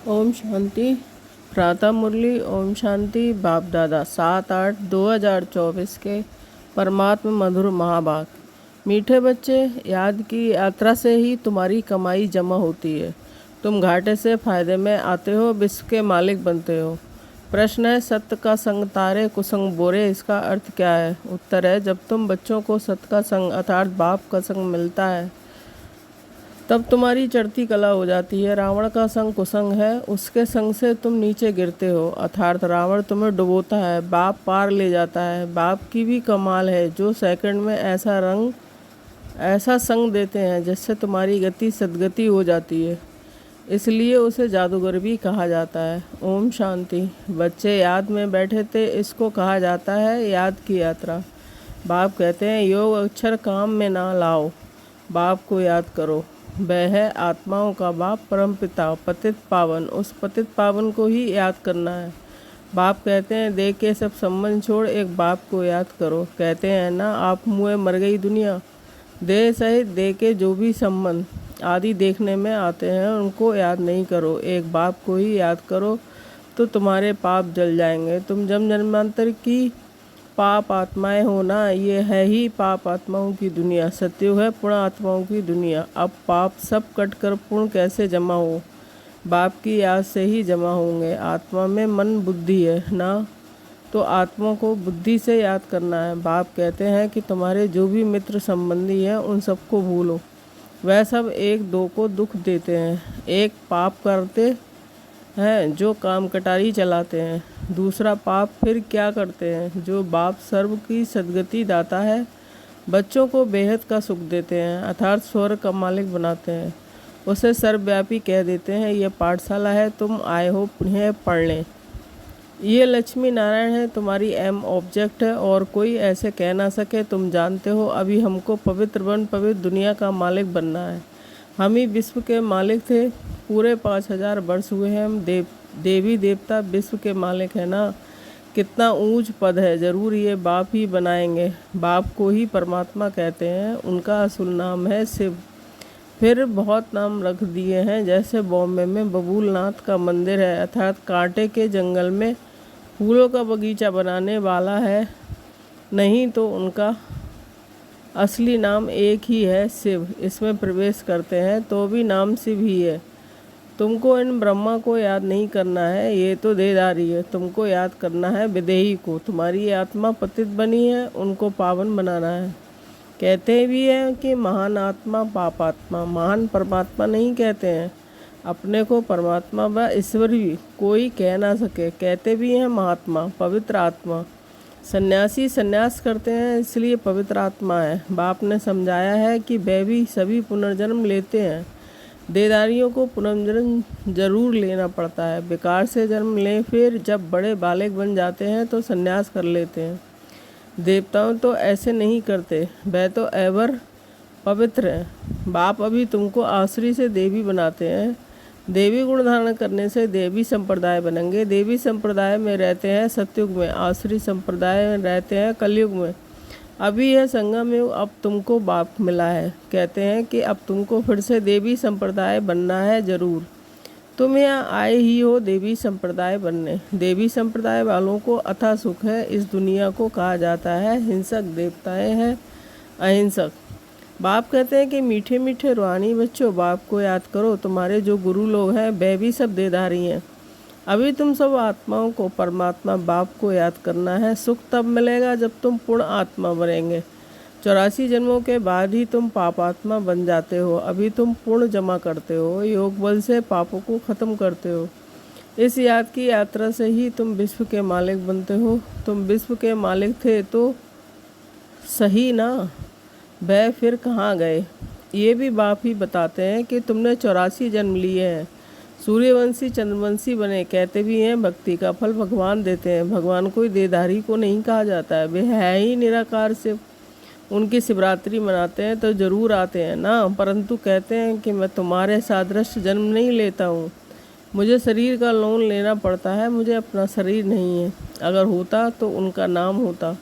ओम शांति। प्रातः मुरली। ओम शांति। बाप दादा 7/8/2024 के परमात्मा मधुर महाभाग। मीठे बच्चे, याद की यात्रा से ही तुम्हारी कमाई जमा होती है। तुम घाटे से फायदे में आते हो, विश्व के मालिक बनते हो। प्रश्न है, सत्य का संग तारे कुसंग बोरे, इसका अर्थ क्या है? उत्तर है, जब तुम बच्चों को सत्य का संग अर्थात बाप का संग मिलता है तब तुम्हारी चढ़ती कला हो जाती है। रावण का संग कुसंग है, उसके संग से तुम नीचे गिरते हो, अर्थात रावण तुम्हें डुबोता है, बाप पार ले जाता है। बाप की भी कमाल है, जो सेकंड में ऐसा संग देते हैं जिससे तुम्हारी गति सदगति हो जाती है, इसलिए उसे जादूगर भी कहा जाता है। ओम शांति। बच्चे याद में बैठे थे, इसको कहा जाता है याद की यात्रा। बाप कहते हैं, योग अक्षर काम में ना लाओ, बाप को याद करो। वह है आत्माओं का बाप, परम पिता, पतित पावन। उस पतित पावन को ही याद करना है। बाप कहते हैं, देह के सब संबंध छोड़ एक बाप को याद करो। कहते हैं ना, आप मुँह मर गई दुनिया। देह सहित देह के जो भी संबंध आदि देखने में आते हैं उनको याद नहीं करो, एक बाप को ही याद करो तो तुम्हारे पाप जल जाएंगे। तुम जन्म जन्मांतर की पाप आत्माएं हो ना, ये है ही पाप आत्माओं की दुनिया। सत्युग है पुण्य आत्माओं की दुनिया। अब पाप सब कट कर पुण्य कैसे जमा हो? बाप की याद से ही जमा होंगे। आत्मा में मन बुद्धि है ना, तो आत्मा को बुद्धि से याद करना है। बाप कहते हैं कि तुम्हारे जो भी मित्र संबंधी हैं उन सबको भूलो, वह सब एक दो को दुख देते हैं। एक पाप करते हैं जो काम कटारी चलाते हैं, दूसरा पाप फिर क्या करते हैं, जो बाप सर्व की सदगति दाता है, बच्चों को बेहद का सुख देते हैं, अर्थात स्वर्ग का मालिक बनाते हैं। उसे सर्वव्यापी कह देते हैं। यह पाठशाला है, तुम आए हो पुनः पढ़ने। ये लक्ष्मी नारायण है, तुम्हारी एम ऑब्जेक्ट है, और कोई ऐसे कह ना सके। तुम जानते हो, अभी हमको पवित्र बन पवित्र दुनिया का मालिक बनना है। हम ही विश्व के मालिक थे, पूरे 5000 वर्ष हुए हैं। हम देवी देवता विश्व के मालिक है ना। कितना ऊंच पद है, ज़रूर ये बाप ही बनाएंगे। बाप को ही परमात्मा कहते हैं, उनका असल नाम है शिव। फिर बहुत नाम रख दिए हैं, जैसे बॉम्बे में बबूलनाथ का मंदिर है, अर्थात कांटे के जंगल में फूलों का बगीचा बनाने वाला है। नहीं तो उनका असली नाम एक ही है, शिव। इसमें प्रवेश करते हैं तो भी नाम शिव ही है। तुमको इन ब्रह्मा को याद नहीं करना है, ये तो देहधारी है। तुमको याद करना है विदेही को। तुम्हारी आत्मा पतित बनी है, उनको पावन बनाना है। कहते भी हैं कि महान आत्मा पापात्मा, महान परमात्मा नहीं कहते हैं। अपने को परमात्मा व ईश्वर भी कोई कह ना सके। कहते भी हैं महात्मा, पवित्र आत्मा। सन्यासी सन्यास करते हैं, इसलिए पवित्र आत्मा है। बाप ने समझाया है कि वे भी सभी पुनर्जन्म लेते हैं। देहधारियों को पुनर्जन्म जरूर लेना पड़ता है। बेकार से जन्म लें, फिर जब बड़े बालक बन जाते हैं तो सन्यास कर लेते हैं। देवताओं तो ऐसे नहीं करते, वह तो एवर पवित्र हैं। बाप अभी तुमको आश्री से देवी बनाते हैं। देवी गुण धारण करने से देवी संप्रदाय बनेंगे। देवी संप्रदाय में रहते हैं सतयुग में, आश्री संप्रदाय में रहते हैं कलयुग में। अभी यह संगम युग, अब तुमको बाप मिला है। कहते हैं कि अब तुमको फिर से देवी संप्रदाय बनना है जरूर। तुम यहाँ आए ही हो देवी संप्रदाय बनने। देवी संप्रदाय वालों को अथाह सुख है। इस दुनिया को कहा जाता है हिंसक, देवताएं हैं अहिंसक। बाप कहते हैं कि मीठे मीठे रूहानी बच्चों, बाप को याद करो। तुम्हारे जो गुरु लोग हैं वे भी सब देहधारी हैं। अभी तुम सब आत्माओं को परमात्मा बाप को याद करना है। सुख तब मिलेगा जब तुम पूर्ण आत्मा बनेंगे। 84 जन्मों के बाद ही तुम पापात्मा बन जाते हो। अभी तुम पुण्य जमा करते हो, योग बल से पापों को ख़त्म करते हो। इस याद की यात्रा से ही तुम विश्व के मालिक बनते हो। तुम विश्व के मालिक थे तो सही ना, वह फिर कहाँ गए? ये भी बाप ही बताते हैं कि तुमने 84 जन्म लिए हैं, सूर्यवंशी चंद्रवंशी बने। कहते भी हैं भक्ति का फल भगवान देते हैं। भगवान कोई देहधारी को नहीं कहा जाता है, वे है ही निराकार शिव। उनकी शिवरात्रि मनाते हैं तो ज़रूर आते हैं ना, परंतु कहते हैं कि मैं तुम्हारे सादृश्य जन्म नहीं लेता हूँ। मुझे शरीर का लोन लेना पड़ता है, मुझे अपना शरीर नहीं है। अगर होता तो उनका नाम होता।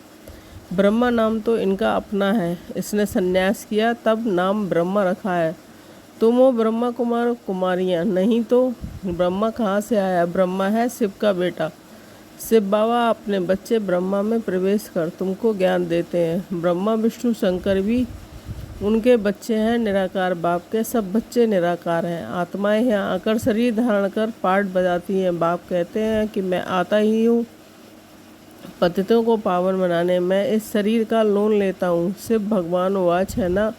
ब्रह्मा नाम तो इनका अपना है, इसने संन्यास किया तब नाम ब्रह्मा रखा है। तुम हो ब्रह्मा कुमार कुमारियाँ, नहीं तो ब्रह्मा कहाँ से आया? ब्रह्मा है शिव का बेटा। शिव बाबा अपने बच्चे ब्रह्मा में प्रवेश कर तुमको ज्ञान देते हैं। ब्रह्मा विष्णु शंकर भी उनके बच्चे हैं निराकार बाप के। सब बच्चे निराकार हैं। आत्माएं यहाँ आकर शरीर धारण कर पाठ बजाती हैं। बाप कहते हैं कि मैं आता ही हूँ पतितों को पावन बनाने। मैं इस शरीर का लोन लेता हूँ। शिव भगवान वाच है ना।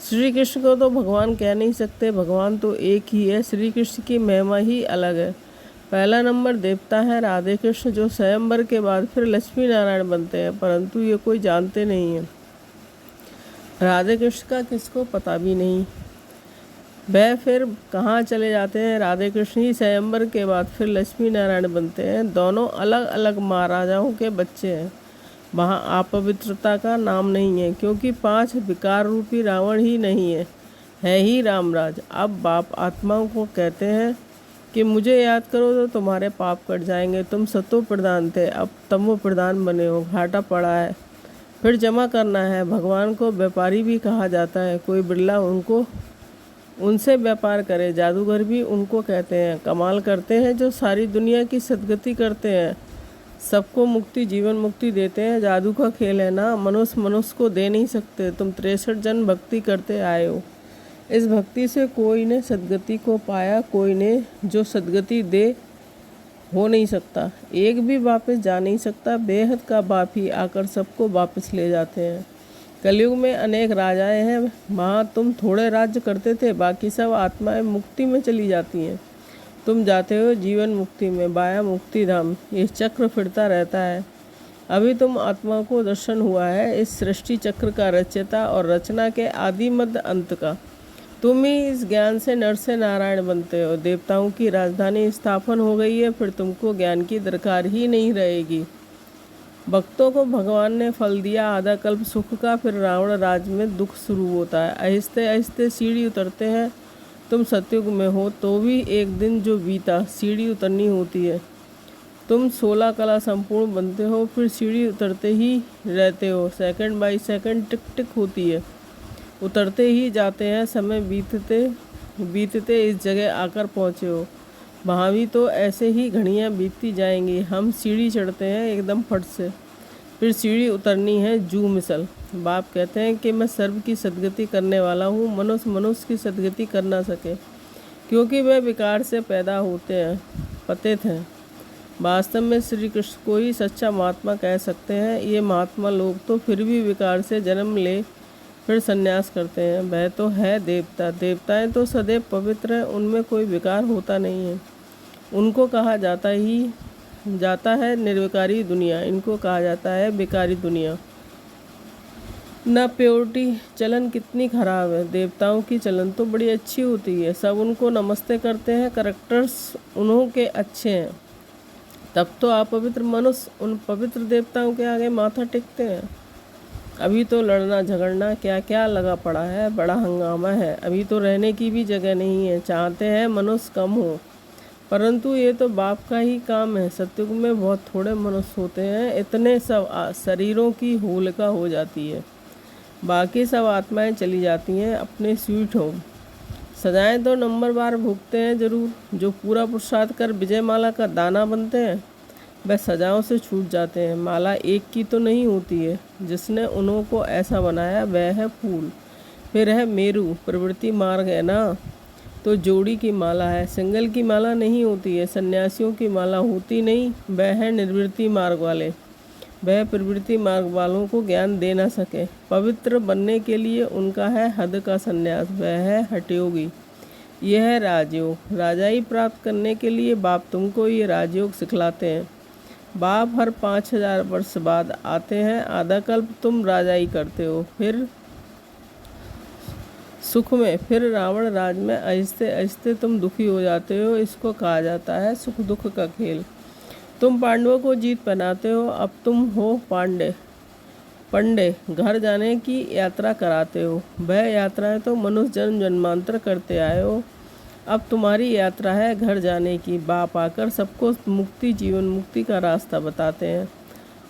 श्री कृष्ण को तो भगवान कह नहीं सकते, भगवान तो एक ही है। श्री कृष्ण की महिमा ही अलग है। पहला नंबर देवता है राधे कृष्ण, जो स्वयंवर के बाद फिर लक्ष्मी नारायण बनते हैं, परंतु ये कोई जानते नहीं है। राधे कृष्ण का किसको पता भी नहीं। वह फिर कहाँ चले जाते हैं? राधे कृष्ण ही स्वयंवर के बाद फिर लक्ष्मी नारायण बनते हैं। दोनों अलग अलग महाराजाओं के बच्चे हैं। वहाँ अपवित्रता का नाम नहीं है, क्योंकि 5 विकार रूपी रावण ही नहीं है ही रामराज। अब बाप आत्माओं को कहते हैं कि मुझे याद करो तो तुम्हारे पाप कट जाएंगे। तुम सतो प्रधान थे, अब तमो प्रधान बने हो। घाटा पड़ा है, फिर जमा करना है। भगवान को व्यापारी भी कहा जाता है। कोई बिरला उनसे व्यापार करे। जादूगर भी उनको कहते हैं। कमाल करते हैं जो सारी दुनिया की सद्गति करते हैं, सबको मुक्ति जीवन मुक्ति देते हैं। जादू का खेल है ना, मनुष्य को दे नहीं सकते। तुम 63 जन भक्ति करते आए हो। इस भक्ति से कोई ने सद्गति को पाया, कोई ने जो सद्गति दे हो नहीं सकता। एक भी वापस जा नहीं सकता। बेहद का बाप ही आकर सबको वापस ले जाते हैं। कलयुग में अनेक राजाएं हैं। वहाँ तुम थोड़े राज्य करते थे, बाकी सब आत्माएं मुक्ति में चली जाती हैं। तुम जाते हो जीवन मुक्ति में, वाया मुक्ति धाम। ये चक्र फिरता रहता है। अभी तुम आत्मा को दर्शन हुआ है इस सृष्टि चक्र का रचयिता और रचना के आदि मध्य अंत का। तुम ही इस ज्ञान से नर से नारायण बनते हो। देवताओं की राजधानी स्थापन हो गई है, फिर तुमको ज्ञान की दरकार ही नहीं रहेगी। भक्तों को भगवान ने फल दिया आधा कल्प सुख का, फिर रावण राज में दुख शुरू होता है। आहिस्ते आहिस्ते सीढ़ी उतरते हैं। तुम सतयुग में हो तो भी एक दिन जो बीता सीढ़ी उतरनी होती है। तुम 16 कला संपूर्ण बनते हो, फिर सीढ़ी उतरते ही रहते हो। सेकंड बाई सेकंड टिक टिक होती है, उतरते ही जाते हैं। समय बीतते बीतते इस जगह आकर पहुँचे हो। वहाँ भी तो ऐसे ही घड़ियाँ बीतती जाएंगी। हम सीढ़ी चढ़ते हैं एकदम फट से, फिर सीढ़ी उतरनी है जू मिसल। बाप कहते हैं कि मैं सर्व की सद्गति करने वाला हूँ। मनुष्य की सद्गति कर ना सके, क्योंकि वह विकार से पैदा होते हैं, पतित हैं। वास्तव में श्री कृष्ण को ही सच्चा महात्मा कह सकते हैं। ये महात्मा लोग तो फिर भी विकार से जन्म ले फिर संन्यास करते हैं। वह तो है देवता। देवताएं तो सदैव पवित्र हैं, उनमें कोई विकार होता नहीं है। उनको कहा जाता है निर्विकारी दुनिया, इनको कहा जाता है विकारी दुनिया। ना प्योरिटी, चलन कितनी खराब है। देवताओं की चलन तो बड़ी अच्छी होती है, सब उनको नमस्ते करते हैं। करैक्टर्स उन्हों के अच्छे हैं, तब तो अपवित्र मनुष्य उन पवित्र देवताओं के आगे माथा टेकते हैं। अभी तो लड़ना झगड़ना क्या क्या लगा पड़ा है, बड़ा हंगामा है। अभी तो रहने की भी जगह नहीं है। चाहते हैं मनुष्य कम हो, परंतु ये तो बाप का ही काम है। सतयुग में बहुत थोड़े मनुष्य होते हैं, इतने सब शरीरों की होलिका हो जाती है। बाकी सब आत्माएं चली जाती हैं अपने स्वीट होम। सजाएं तो नंबर बार भुगते हैं जरूर। जो पूरा पुरुषार्थ कर विजय माला का दाना बनते हैं, वह सजाओं से छूट जाते हैं। माला एक की तो नहीं होती है। जिसने उन्हों को ऐसा बनाया वह है फूल। फिर है मेरू, प्रवृत्ति मार्ग है ना, तो जोड़ी की माला है, सिंगल की माला नहीं होती है। सन्यासियों की माला होती नहीं, वह है निर्वृत्ति मार्ग वाले। वह प्रवृत्ति मार्ग वालों को ज्ञान दे ना सके। पवित्र बनने के लिए उनका है हद का संन्यास, वह है हठयोगी। यह है राजयोग। राजाई प्राप्त करने के लिए बाप तुमको ये राजयोग सिखलाते हैं। बाप हर 5000 वर्ष बाद आते हैं। आधा कल्प तुम राजाई करते हो, फिर सुख में, फिर रावण राज में आहिस्ते आहिस्ते तुम दुखी हो जाते हो। इसको कहा जाता है सुख दुख का खेल। तुम पांडवों को जीत पहनाते हो, अब तुम हो पंडे घर जाने की यात्रा कराते हो। वह यात्राएं तो मनुष्य जन्म जन्मांतर करते आए हो, अब तुम्हारी यात्रा है घर जाने की। बाप आकर सबको मुक्ति जीवन मुक्ति का रास्ता बताते हैं।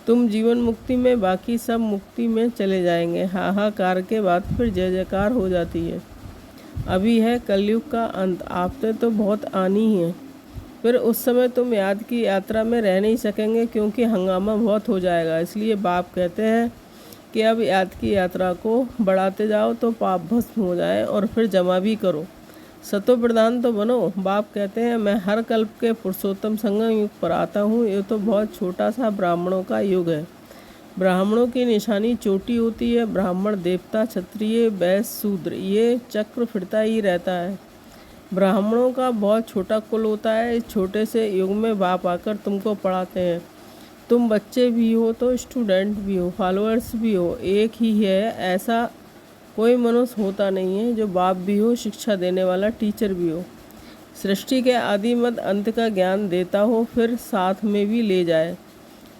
तुम जीवन मुक्ति में, बाकी सब मुक्ति में चले जाएंगे। हाहाकार के बाद फिर जय जयकार हो जाती है। अभी है कलयुग का अंत, आपने तो बहुत आनी ही है। फिर उस समय तुम याद की यात्रा में रह नहीं सकेंगे, क्योंकि हंगामा बहुत हो जाएगा। इसलिए बाप कहते हैं कि अब याद की यात्रा को बढ़ाते जाओ तो पाप भस्म हो जाए, और फिर जमा भी करो। सतो प्रधान तो बनो। बाप कहते हैं मैं हर कल्प के पुरुषोत्तम संगम युग पर आता हूँ। ये तो बहुत छोटा सा ब्राह्मणों का युग है। ब्राह्मणों की निशानी चोटी होती है। ब्राह्मण, देवता, क्षत्रिय, वैश्य, शूद्र, ये चक्र फिरता ही रहता है। ब्राह्मणों का बहुत छोटा कुल होता है। इस छोटे से युग में बाप आकर तुमको पढ़ाते हैं। तुम बच्चे भी हो तो स्टूडेंट भी हो, फॉलोअर्स भी हो, एक ही है। ऐसा कोई मनुष्य होता नहीं है जो बाप भी हो, शिक्षा देने वाला टीचर भी हो, सृष्टि के आदि मध्य अंत का ज्ञान देता हो, फिर साथ में भी ले जाए।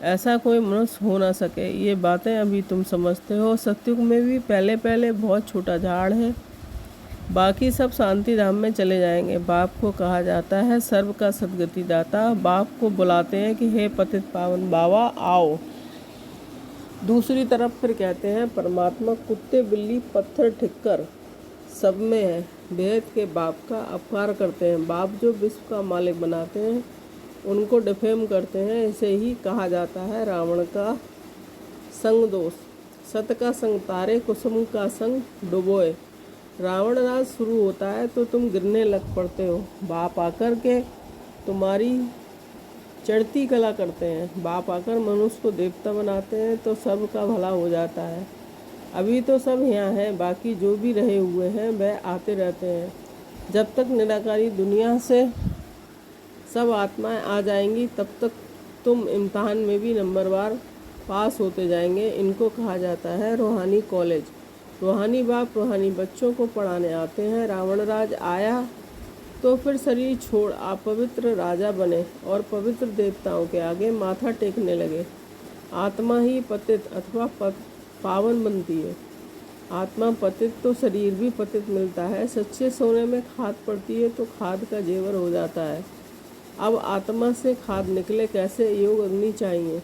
ऐसा कोई मनुष्य हो ना सके। ये बातें अभी तुम समझते हो। सतयुग में भी पहले पहले बहुत छोटा झाड़ है, बाकी सब शांति धाम में चले जाएंगे। बाप को कहा जाता है सर्व का सदगति दाता। बाप को बुलाते हैं कि हे पतित पावन बाबा आओ। दूसरी तरफ फिर कहते हैं परमात्मा कुत्ते, बिल्ली, पत्थर, ठिक्कर सब में है। भेद के बाप का अपकार करते हैं। बाप जो विश्व का मालिक बनाते हैं उनको डिफेम करते हैं। इसे ही कहा जाता है रावण का संग दोष। सत का संग तारे, कुसुम का संग डुबोए। रावण राज शुरू होता है तो तुम गिरने लग पड़ते हो। बाप आकर के तुम्हारी चढ़ती कला करते हैं। बाप आकर मनुष्य को देवता बनाते हैं तो सब का भला हो जाता है। अभी तो सब यहाँ हैं, बाकी जो भी रहे हुए हैं वह आते रहते हैं। जब तक निराकारी दुनिया से सब आत्माएं आ जाएंगी तब तक तुम इम्तहान में भी नंबरवार पास होते जाएंगे। इनको कहा जाता है रूहानी कॉलेज। रूहानी बाप रूहानी बच्चों को पढ़ाने आते हैं। रावण राज आया तो फिर शरीर छोड़ आप पवित्र राजा बने और पवित्र देवताओं के आगे माथा टेकने लगे। आत्मा ही पतित अथवा पावन बनती है। आत्मा पतित तो शरीर भी पतित मिलता है। सच्चे सोने में खाद पड़ती है तो खाद का जेवर हो जाता है। अब आत्मा से खाद निकले कैसे? योग अग्नि चाहिए,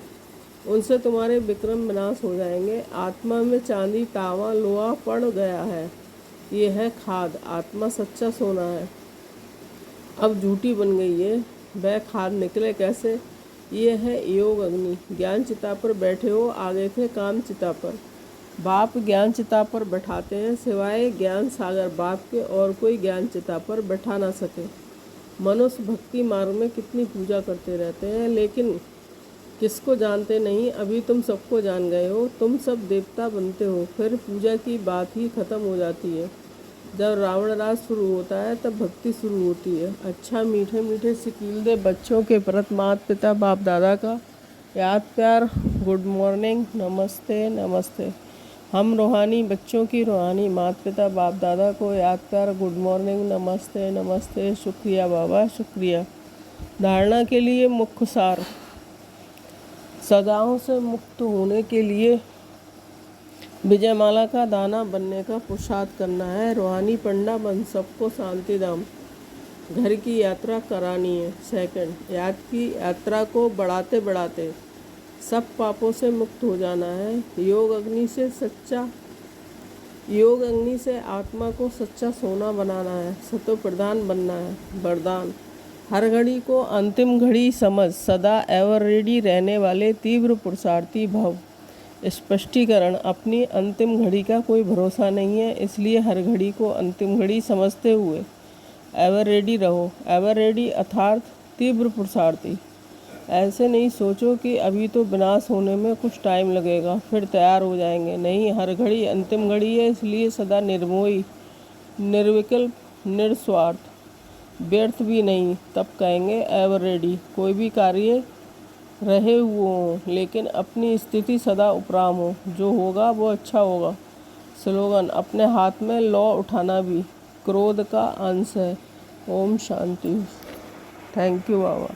उनसे तुम्हारे विक्रम विनाश हो जाएंगे। आत्मा में चांदी, तांबा, लोहा पड़ गया है, ये है खाद। आत्मा सच्चा सोना है, अब झूठी बन गई है, वह खाद निकले कैसे? ये है योग अग्नि। ज्ञान चिता पर बैठे हो, आगे थे काम चिता पर। बाप ज्ञान चिता पर बैठाते हैं, सिवाय ज्ञान सागर बाप के और कोई ज्ञान चिता पर बैठा ना सके। मनुष्य भक्ति मार्ग में कितनी पूजा करते रहते हैं, लेकिन किसको जानते नहीं। अभी तुम सबको जान गए हो, तुम सब देवता बनते हो, फिर पूजा की बात ही खत्म हो जाती है। जब रावण राज शुरू होता है तब भक्ति शुरू होती है। अच्छा मीठे मीठे सिकीलदे बच्चों के प्रति माता पिता बाप दादा का याद प्यार, गुड मॉर्निंग, नमस्ते नमस्ते। हम रूहानी बच्चों की रूहानी माता पिता बाप दादा को याद प्यार, गुड मॉर्निंग, नमस्ते नमस्ते। शुक्रिया बाबा, शुक्रिया। धारणा के लिए मुख्य सार। सदाओं से मुक्त होने के लिए विजयमाला का दाना बनने का पुरुषार्थ करना है। रूहानी पंडा बन सबको शांति धाम घर की यात्रा करानी है। सेकंड, याद की यात्रा को बढ़ाते बढ़ाते सब पापों से मुक्त हो जाना है। योग अग्नि से आत्मा को सच्चा सोना बनाना है। सतो प्रधान बनना है। वरदान, हर घड़ी को अंतिम घड़ी समझ, सदा एवर रेडी रहने वाले तीव्र पुरुषार्थी भव। स्पष्टीकरण, अपनी अंतिम घड़ी का कोई भरोसा नहीं है, इसलिए हर घड़ी को अंतिम घड़ी समझते हुए एवर रेडी रहो। एवर रेडी अर्थात तीव्र पुरुषार्थी। ऐसे नहीं सोचो कि अभी तो विनाश होने में कुछ टाइम लगेगा फिर तैयार हो जाएंगे। नहीं, हर घड़ी अंतिम घड़ी है, इसलिए सदा निर्मोही, निर्विकल्प, निस्वार्थ, व्यर्थ भी नहीं। तब कहेंगे एवर रेडी। कोई भी कार्य रहे हुए हों, लेकिन अपनी स्थिति सदा उपराम हो। जो होगा वो अच्छा होगा। स्लोगन, अपने हाथ में लौ उठाना भी क्रोध का अंश है। Om Shanti. Thank you Baba.